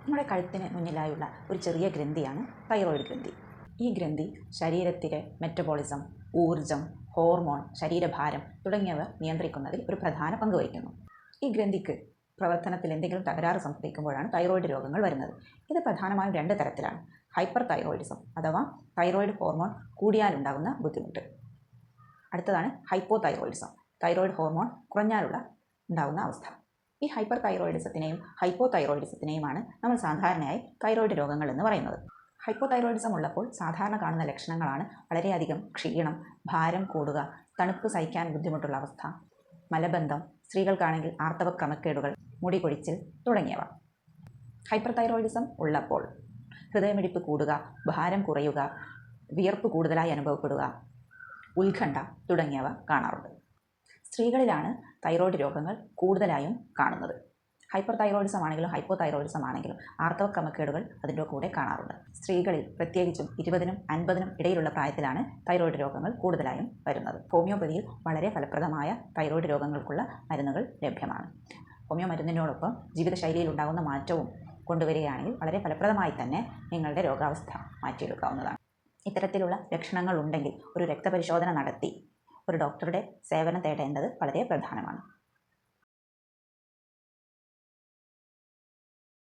നമ്മുടെ കഴുത്തിന് മുന്നിലായുള്ള ഒരു ചെറിയ ഗ്രന്ഥിയാണ് തൈറോയിഡ് ഗ്രന്ഥി. ഈ ഗ്രന്ഥി ശരീരത്തിലെ മെറ്റബോളിസം, ഊർജം, ഹോർമോൺ, ശരീരഭാരം തുടങ്ങിയവ നിയന്ത്രിക്കുന്നതിൽ ഒരു പ്രധാന പങ്ക് വഹിക്കുന്നു. ഈ ഗ്രന്ഥിക്ക് പ്രവർത്തനത്തിൽ എന്തെങ്കിലും തകരാറ് സംഭവിക്കുമ്പോഴാണ് തൈറോയിഡ് രോഗങ്ങൾ വരുന്നത്. ഇത് പ്രധാനമായും 2 തരത്തിലാണ്. ഹൈപ്പർ തൈറോയിഡിസം അഥവാ തൈറോയിഡ് ഹോർമോൺ കൂടിയാലുണ്ടാകുന്ന ബുദ്ധിമുട്ട്. അടുത്തതാണ് ഹൈപ്പോ തൈറോയിഡിസം, തൈറോയിഡ് ഹോർമോൺ കുറഞ്ഞാലുള്ള ഉണ്ടാകുന്ന അവസ്ഥ. ഈ ഹൈപ്പർ തൈറോയിഡിസത്തിനെയും ഹൈപ്പോ തൈറോയിഡിസത്തിനെയുമാണ് നമ്മൾ സാധാരണയായി തൈറോയിഡ് രോഗങ്ങൾ എന്ന് പറയുന്നത്. ഹൈപ്പോ തൈറോയിഡിസം ഉള്ളപ്പോൾ സാധാരണ കാണുന്ന ലക്ഷണങ്ങളാണ് വളരെയധികം ക്ഷീണം, ഭാരം കൂടുക, തണുപ്പ് സഹിക്കാൻ ബുദ്ധിമുട്ടുള്ള അവസ്ഥ, മലബന്ധം, സ്ത്രീകൾക്കാണെങ്കിൽ ആർത്തവ ക്രമക്കേടുകൾ, മുടി കൊഴിച്ചിൽ തുടങ്ങിയവ. ഹൈപ്പർ തൈറോയിഡിസം ഉള്ളപ്പോൾ ഹൃദയമിടിപ്പ് കൂടുക, ഭാരം കുറയുക, വിയർപ്പ് കൂടുതലായി അനുഭവപ്പെടുക, ഉത്കണ്ഠ തുടങ്ങിയവ കാണാറുണ്ട്. സ്ത്രീകളിലാണ് തൈറോയിഡ് രോഗങ്ങൾ കൂടുതലായും കാണുന്നത്. ഹൈപ്പർ തൈറോയിഡിസം ആണെങ്കിലും ഹൈപ്പോ തൈറോയിഡിസം ആണെങ്കിലും ആർത്തവ ക്രമക്കേടുകൾ അതിൻ്റെ കൂടെ കാണാറുണ്ട്. സ്ത്രീകളിൽ പ്രത്യേകിച്ചും 20-നും 50-നും ഇടയിലുള്ള പ്രായത്തിലാണ് തൈറോയിഡ് രോഗങ്ങൾ കൂടുതലായും വരുന്നത്. ഹോമിയോപ്പതിയിൽ വളരെ ഫലപ്രദമായ തൈറോയിഡ് രോഗങ്ങൾക്കുള്ള മരുന്നുകൾ ലഭ്യമാണ്. ഹോമിയോ മരുന്നിനോടൊപ്പം ജീവിതശൈലിയിൽ ഉണ്ടാകുന്ന മാറ്റവും കൊണ്ടുവരികയാണെങ്കിൽ വളരെ ഫലപ്രദമായി തന്നെ നിങ്ങളുടെ രോഗാവസ്ഥ മാറ്റിയെടുക്കാവുന്നതാണ്. ഇത്തരത്തിലുള്ള ലക്ഷണങ്ങൾ ഉണ്ടെങ്കിൽ ഒരു രക്തപരിശോധന നടത്തി ഒരു ഡോക്ടറുടെ സേവനം തേടേണ്ടത് വളരെ പ്രധാനമാണ്.